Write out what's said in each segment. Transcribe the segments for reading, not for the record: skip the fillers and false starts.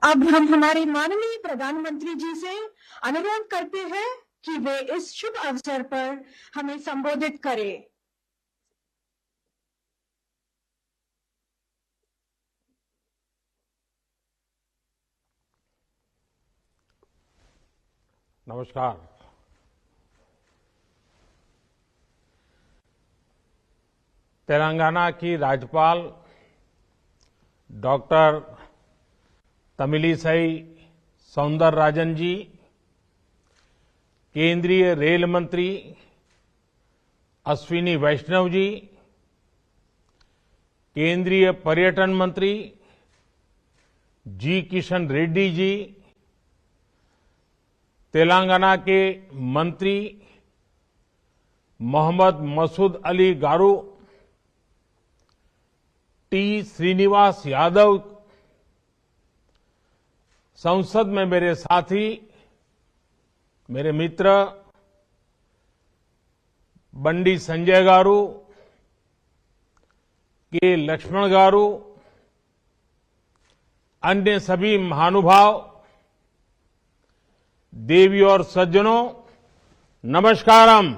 अब हम हमारे माननीय प्रधानमंत्री जी से अनुरोध करते हैं कि वे इस शुभ अवसर पर हमें संबोधित करें। नमस्कार। तेलंगाना की राज्यपाल डॉक्टर तमिलिसाई सौंदरराजन जी, केंद्रीय रेल मंत्री अश्विनी वैष्णव जी, केंद्रीय पर्यटन मंत्री जी किशन रेड्डी जी, तेलंगाना के मंत्री मोहम्मद मसूद अली गारू, टी श्रीनिवास यादव, संसद में मेरे साथी, मेरे मित्र बंडी संजय गारू, के लक्ष्मण गारू, अन्य सभी महानुभाव, देवी और सज्जनों, नमस्कारम।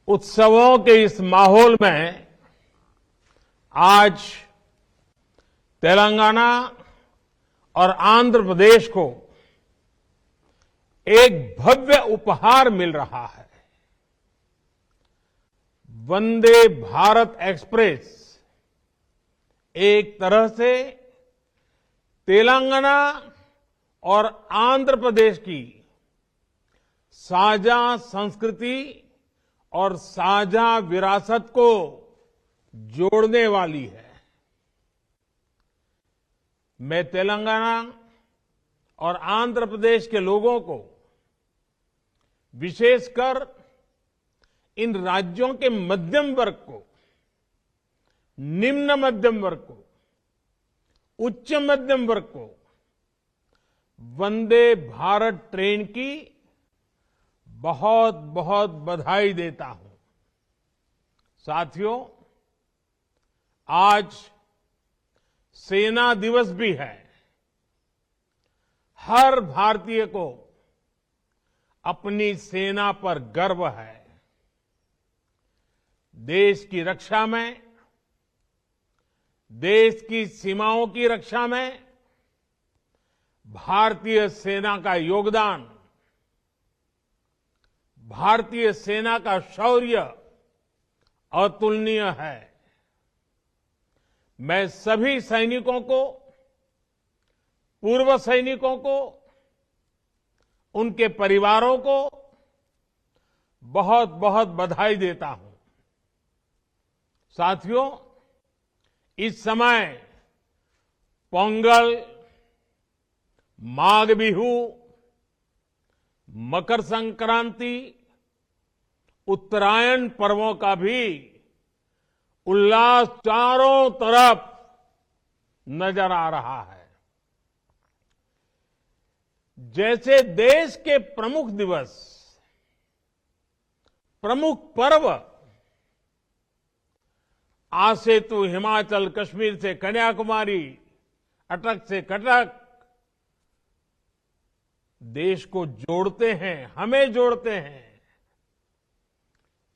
उत्सवों के इस माहौल में आज तेलंगाना और आंध्र प्रदेश को एक भव्य उपहार मिल रहा है। वंदे भारत एक्सप्रेस एक तरह से तेलंगाना और आंध्र प्रदेश की साझा संस्कृति और साझा विरासत को जोड़ने वाली है। मैं तेलंगाना और आंध्र प्रदेश के लोगों को, विशेषकर इन राज्यों के मध्यम वर्ग को, निम्न मध्यम वर्ग को, उच्च मध्यम वर्ग को वंदे भारत ट्रेन की बहुत बहुत बधाई देता हूं। साथियों, आज सेना दिवस भी है। हर भारतीय को अपनी सेना पर गर्व है। देश की रक्षा में, देश की सीमाओं की रक्षा में भारतीय सेना का योगदान, भारतीय सेना का शौर्य अतुलनीय है। मैं सभी सैनिकों को, पूर्व सैनिकों को, उनके परिवारों को बहुत बहुत बधाई देता हूं। साथियों, इस समय पोंगल, माघ बिहू, मकर संक्रांति, उत्तरायण पर्वों का भी उल्लास चारों तरफ नजर आ रहा है। जैसे देश के प्रमुख दिवस, प्रमुख पर्व आज से तो हिमाचल, कश्मीर से कन्याकुमारी, अटक से कटक देश को जोड़ते हैं, हमें जोड़ते हैं।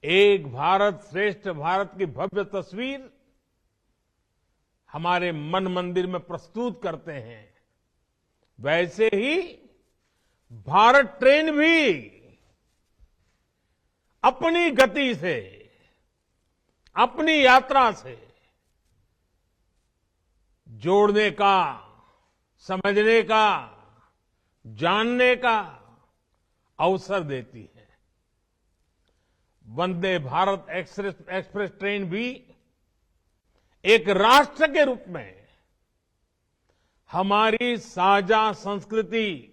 एक भारत श्रेष्ठ भारत की भव्य तस्वीर हमारे मन मंदिर में प्रस्तुत करते हैं। वैसे ही भारत ट्रेन भी अपनी गति से, अपनी यात्रा से जोड़ने का, समझने का, जानने का अवसर देती है। वंदे भारत एक्सप्रेस ट्रेन भी एक राष्ट्र के रूप में हमारी साझा संस्कृति,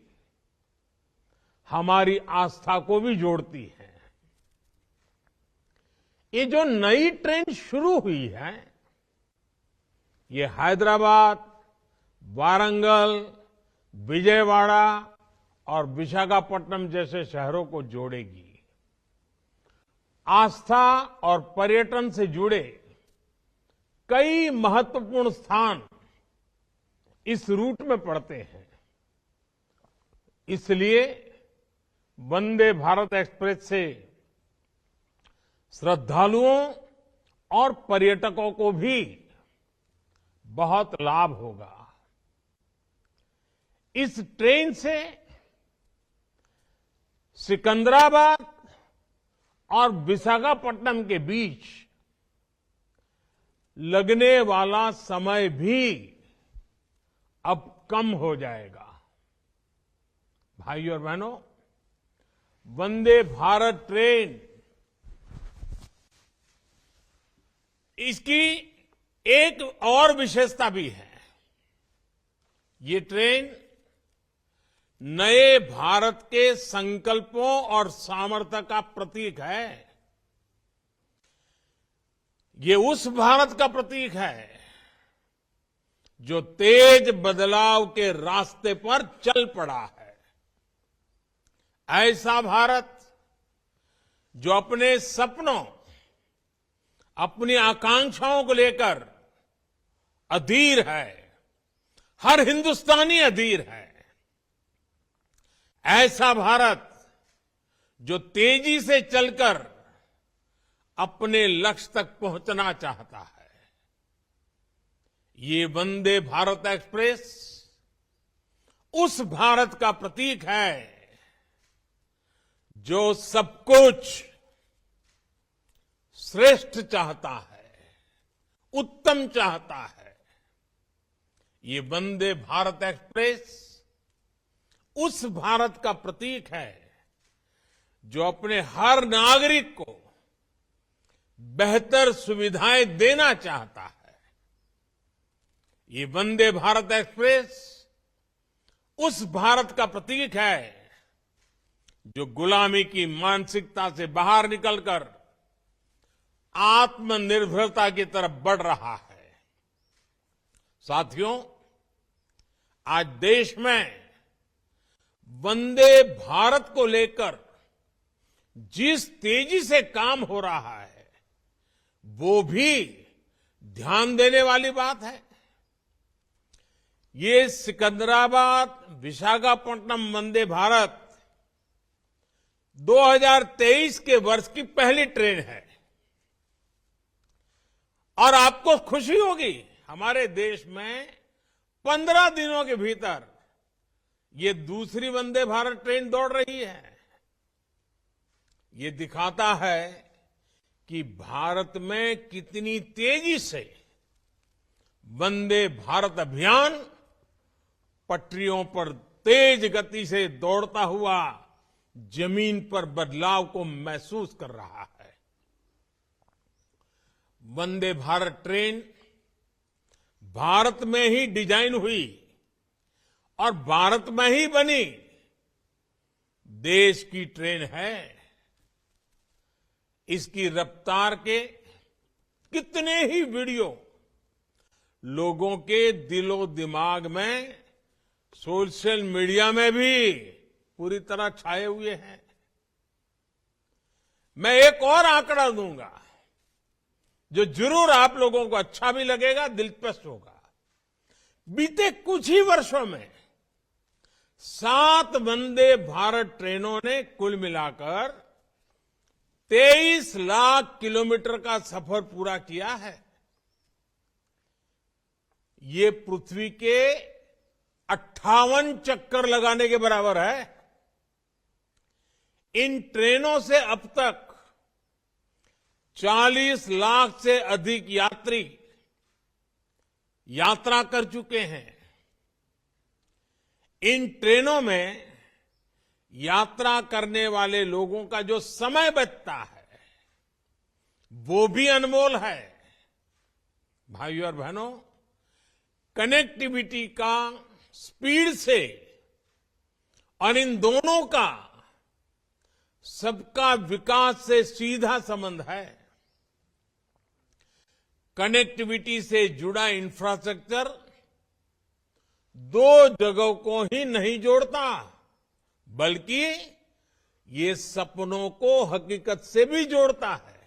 हमारी आस्था को भी जोड़ती है। ये जो नई ट्रेन शुरू हुई है, ये हैदराबाद, वारंगल, विजयवाड़ा और विशाखापट्टनम जैसे शहरों को जोड़ेगी। आस्था और पर्यटन से जुड़े कई महत्वपूर्ण स्थान इस रूट में पड़ते हैं। इसलिए वंदे भारत एक्सप्रेस से श्रद्धालुओं और पर्यटकों को भी बहुत लाभ होगा। इस ट्रेन से सिकंदराबाद और विशाखापट्टनम के बीच लगने वाला समय भी अब कम हो जाएगा। भाइयों और बहनों, वंदे भारत ट्रेन इसकी एक और विशेषता भी है। ये ट्रेन नए भारत के संकल्पों और सामर्थ्य का प्रतीक है। ये उस भारत का प्रतीक है जो तेज बदलाव के रास्ते पर चल पड़ा है। ऐसा भारत जो अपने सपनों, अपनी आकांक्षाओं को लेकर अधीर है। हर हिंदुस्तानी अधीर है। ऐसा भारत जो तेजी से चलकर अपने लक्ष्य तक पहुंचना चाहता है। ये वंदे भारत एक्सप्रेस उस भारत का प्रतीक है जो सब कुछ श्रेष्ठ चाहता है, उत्तम चाहता है। ये वंदे भारत एक्सप्रेस उस भारत का प्रतीक है जो अपने हर नागरिक को बेहतर सुविधाएं देना चाहता है। ये वंदे भारत एक्सप्रेस उस भारत का प्रतीक है जो गुलामी की मानसिकता से बाहर निकलकर आत्मनिर्भरता की तरफ बढ़ रहा है। साथियों, आज देश में वंदे भारत को लेकर जिस तेजी से काम हो रहा है वो भी ध्यान देने वाली बात है। ये सिकंदराबाद विशाखापट्टनम वंदे भारत 2023 के वर्ष की पहली ट्रेन है। और आपको खुशी होगी, हमारे देश में 15 दिनों के भीतर ये दूसरी वंदे भारत ट्रेन दौड़ रही है। ये दिखाता है कि भारत में कितनी तेजी से वंदे भारत अभियान पटरियों पर तेज गति से दौड़ता हुआ जमीन पर बदलाव को महसूस कर रहा है। वंदे भारत ट्रेन भारत में ही डिजाइन हुई और भारत में ही बनी देश की ट्रेन है। इसकी रफ्तार के कितने ही वीडियो लोगों के दिलो दिमाग में, सोशल मीडिया में भी पूरी तरह छाए हुए हैं। मैं एक और आंकड़ा दूंगा जो जरूर आप लोगों को अच्छा भी लगेगा, दिलचस्प होगा। बीते कुछ ही वर्षों में 7 वंदे भारत ट्रेनों ने कुल मिलाकर 23 लाख किलोमीटर का सफर पूरा किया है। ये पृथ्वी के 58 चक्कर लगाने के बराबर है। इन ट्रेनों से अब तक 40 लाख से अधिक यात्री यात्रा कर चुके हैं। इन ट्रेनों में यात्रा करने वाले लोगों का जो समय बचता है वो भी अनमोल है। भाइयों और बहनों, कनेक्टिविटी का स्पीड से और इन दोनों का सबका विकास से सीधा संबंध है। कनेक्टिविटी से जुड़ा इंफ्रास्ट्रक्चर 2 जगहों को ही नहीं जोड़ता, बल्कि ये सपनों को हकीकत से भी जोड़ता है।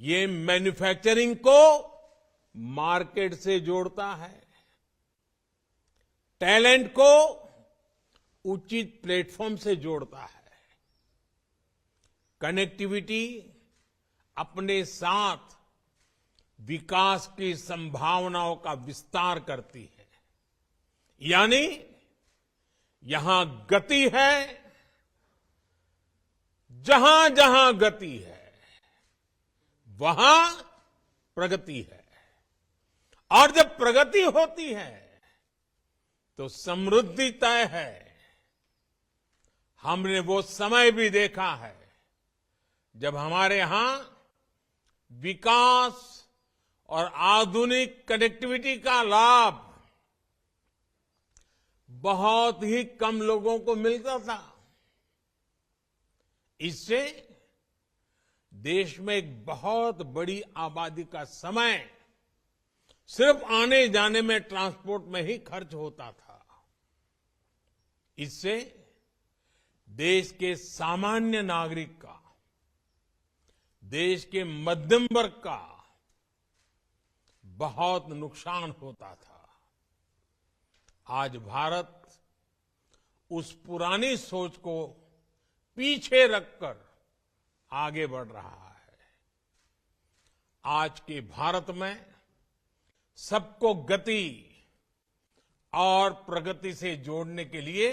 ये मैन्युफैक्चरिंग को मार्केट से जोड़ता है, टैलेंट को उचित प्लेटफॉर्म से जोड़ता है, कनेक्टिविटी अपने साथ विकास की संभावनाओं का विस्तार करती है। यानी यहां गति है, जहां जहां गति है वहां प्रगति है, और जब प्रगति होती है तो समृद्धि तय है। हमने वो समय भी देखा है जब हमारे यहां विकास और आधुनिक कनेक्टिविटी का लाभ बहुत ही कम लोगों को मिलता था। इससे देश में एक बहुत बड़ी आबादी का समय सिर्फ आने जाने में, ट्रांसपोर्ट में ही खर्च होता था। इससे देश के सामान्य नागरिक का, देश के मध्यम वर्ग का बहुत नुकसान होता था। आज भारत उस पुरानी सोच को पीछे रखकर आगे बढ़ रहा है। आज के भारत में सबको गति और प्रगति से जोड़ने के लिए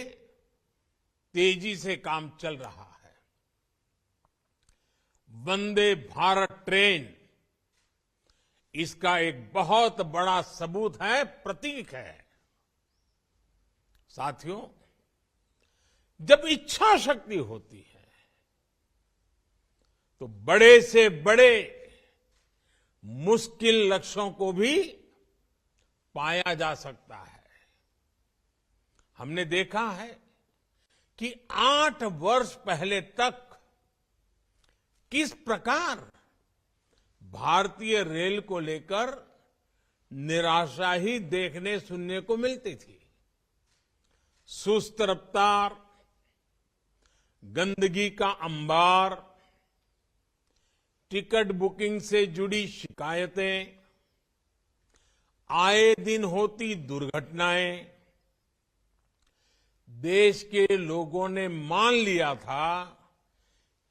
तेजी से काम चल रहा है। वंदे भारत ट्रेन इसका एक बहुत बड़ा सबूत है, प्रतीक है। साथियों, जब इच्छा शक्ति होती है तो बड़े से बड़े मुश्किल लक्ष्यों को भी पाया जा सकता है। हमने देखा है कि 8 वर्ष पहले तक किस प्रकार भारतीय रेल को लेकर निराशा ही देखने सुनने को मिलती थी। सुस्त रफ्तार, गंदगी का अंबार, टिकट बुकिंग से जुड़ी शिकायतें, आए दिन होती दुर्घटनाएं, देश के लोगों ने मान लिया था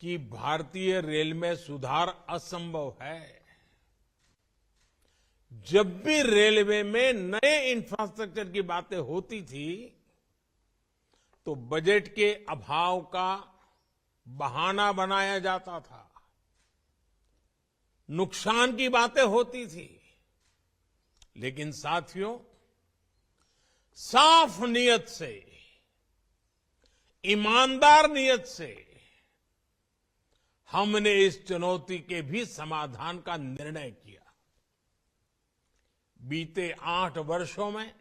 कि भारतीय रेल में सुधार असंभव है। जब भी रेलवे में नए इंफ्रास्ट्रक्चर की बातें होती थी तो बजट के अभाव का बहाना बनाया जाता था, नुकसान की बातें होती थी। लेकिन साथियों, साफ नीयत से, ईमानदार नीयत से हमने इस चुनौती के भी समाधान का निर्णय किया। बीते 8 वर्षों में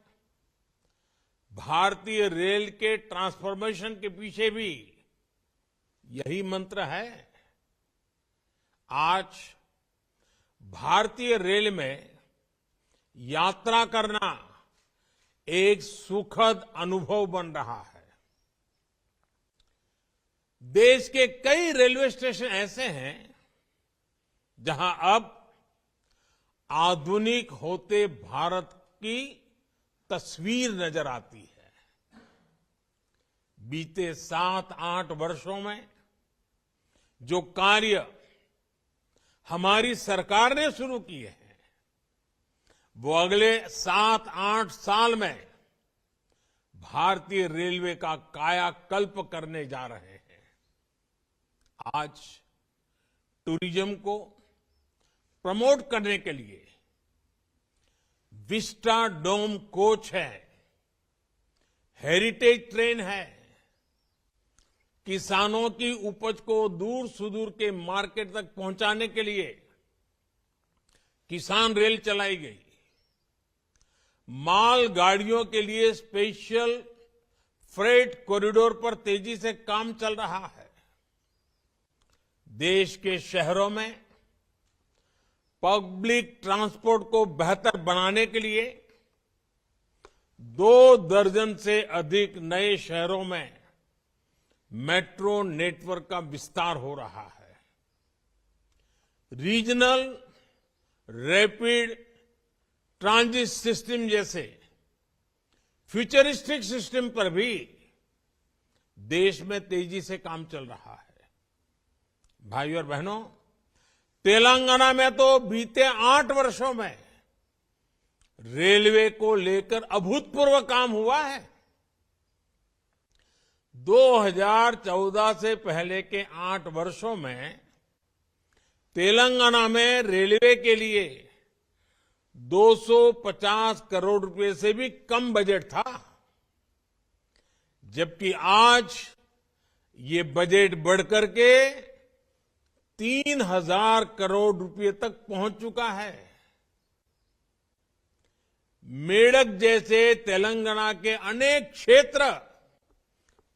भारतीय रेल के ट्रांसफॉर्मेशन के पीछे भी यही मंत्र है। आज भारतीय रेल में यात्रा करना एक सुखद अनुभव बन रहा है। देश के कई रेलवे स्टेशन ऐसे हैं जहां अब आधुनिक होते भारत की तस्वीर नजर आती है। बीते 7-8 वर्षों में जो कार्य हमारी सरकार ने शुरू किए हैं वो अगले 7-8 साल में भारतीय रेलवे का कायाकल्प करने जा रहे हैं। आज टूरिज्म को प्रमोट करने के लिए विस्टा डोम कोच है, हेरिटेज ट्रेन है, किसानों की उपज को दूर सुदूर के मार्केट तक पहुंचाने के लिए किसान रेल चलाई गई, माल गाड़ियों के लिए स्पेशल फ्रेट कॉरिडोर पर तेजी से काम चल रहा है। देश के शहरों में पब्लिक ट्रांसपोर्ट को बेहतर बनाने के लिए 2 दर्जन से अधिक नए शहरों में मेट्रो नेटवर्क का विस्तार हो रहा है। रीजनल रैपिड ट्रांजिट सिस्टम जैसे फ्यूचरिस्टिक सिस्टम पर भी देश में तेजी से काम चल रहा है। भाइयों और बहनों, तेलंगाना में तो बीते 8 वर्षों में रेलवे को लेकर अभूतपूर्व काम हुआ है। 2014 से पहले के 8 वर्षों में तेलंगाना में रेलवे के लिए 250 करोड़ रुपए से भी कम बजट था, जबकि आज ये बजट बढ़कर के 3000 करोड़ रुपए तक पहुंच चुका है। मेडक जैसे तेलंगाना के अनेक क्षेत्र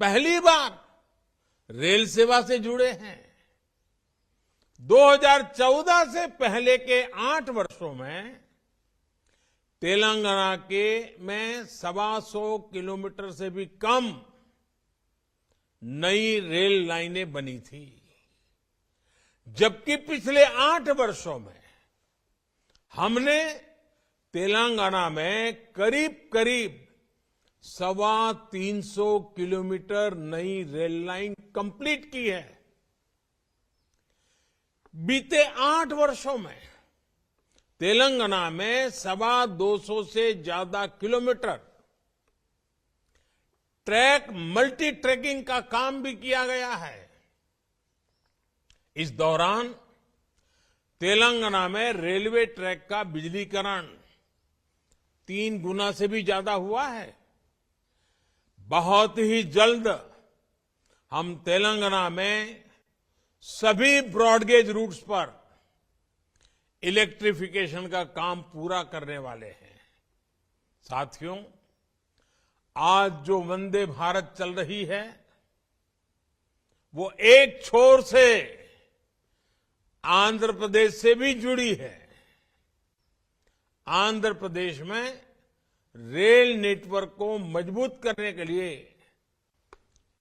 पहली बार रेल सेवा से जुड़े हैं। 2014 से पहले के 8 वर्षों में तेलंगाना के में 125 किलोमीटर से भी कम नई रेल लाइनें बनी थी, जबकि पिछले 8 वर्षों में हमने तेलंगाना में करीब 325 किलोमीटर नई रेल लाइन कंप्लीट की है। बीते 8 वर्षों में तेलंगाना में 225 से ज्यादा किलोमीटर ट्रैक मल्टी ट्रैकिंग का काम भी किया गया है। इस दौरान तेलंगाना में रेलवे ट्रैक का बिजलीकरण 3 गुना से भी ज्यादा हुआ है। बहुत ही जल्द हम तेलंगाना में सभी ब्रॉडगेज रूट्स पर इलेक्ट्रिफिकेशन का काम पूरा करने वाले हैं। साथियों, आज जो वंदे भारत चल रही है वो एक छोर से आंध्र प्रदेश से भी जुड़ी है। आंध्र प्रदेश में रेल नेटवर्क को मजबूत करने के लिए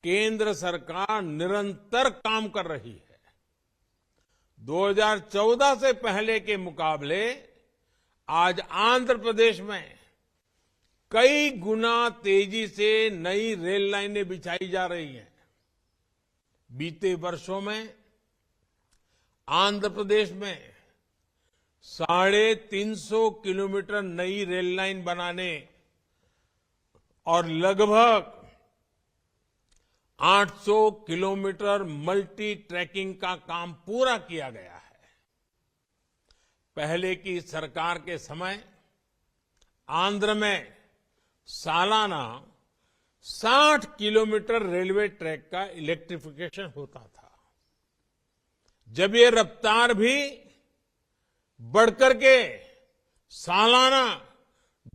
केंद्र सरकार निरंतर काम कर रही है। 2014 से पहले के मुकाबले आज आंध्र प्रदेश में कई गुना तेजी से नई रेल लाइनें बिछाई जा रही हैं। बीते वर्षों में आंध्र प्रदेश में 350 किलोमीटर नई रेल लाइन बनाने और लगभग 800 किलोमीटर मल्टी ट्रैकिंग का काम पूरा किया गया है। पहले की सरकार के समय आंध्र में सालाना 60 किलोमीटर रेलवे ट्रैक का इलेक्ट्रिफिकेशन होता था। जब ये रफ्तार भी बढ़कर के सालाना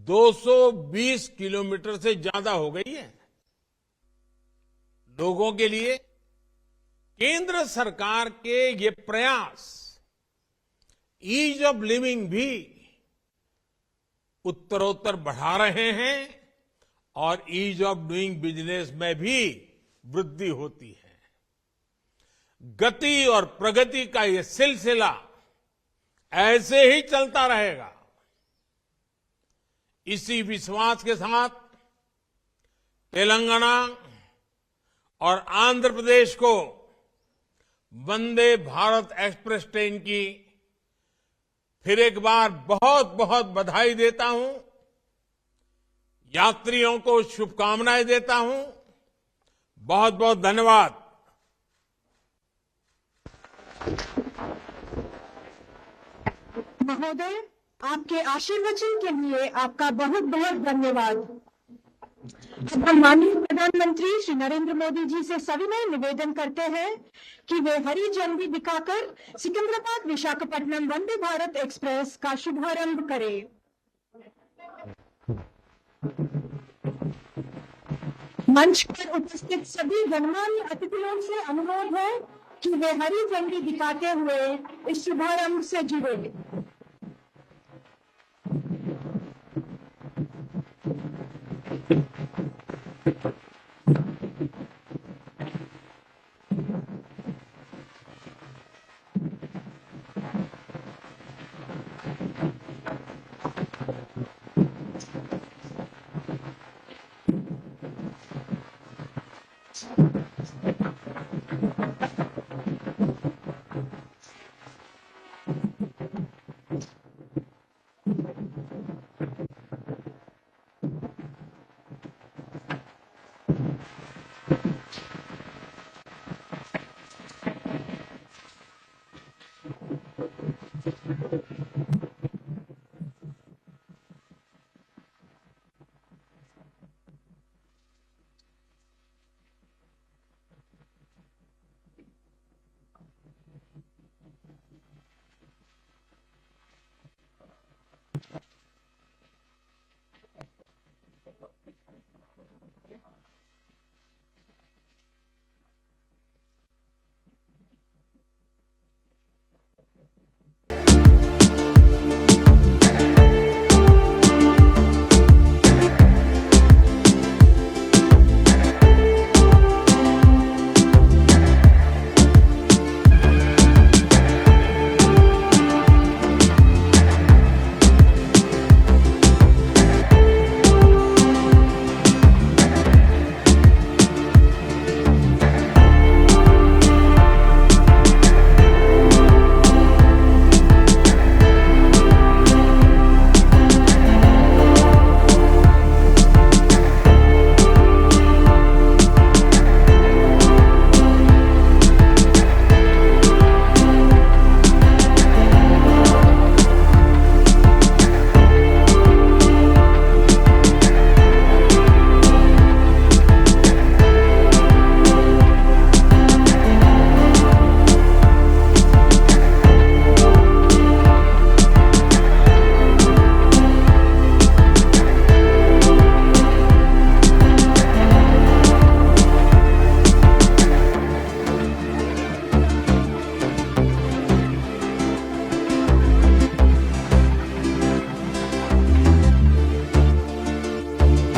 220 किलोमीटर से ज्यादा हो गई है। लोगों के लिए केंद्र सरकार के ये प्रयास ईज ऑफ लिविंग भी उत्तरोत्तर बढ़ा रहे हैं और ईज ऑफ डूइंग बिजनेस में भी वृद्धि होती है। गति और प्रगति का ये सिलसिला ऐसे ही चलता रहेगा। इसी विश्वास के साथ तेलंगाना और आंध्र प्रदेश को वंदे भारत एक्सप्रेस ट्रेन की फिर एक बार बहुत बहुत बधाई देता हूं। यात्रियों को शुभकामनाएं देता हूं। बहुत बहुत धन्यवाद। महोदय, आपके आशीर्वचन के लिए आपका बहुत बहुत धन्यवाद। अब हम माननीय प्रधानमंत्री श्री नरेंद्र मोदी जी से सविनय निवेदन करते हैं कि वे हरी झंडी दिखाकर सिकंदराबाद विशाखापट्टनम वंदे भारत एक्सप्रेस का शुभारंभ करें। मंच पर उपस्थित सभी गणमान्य अतिथियों से अनुरोध है कि वे हरी झंडी दिखाते हुए इस शुभारंभ से जुड़े।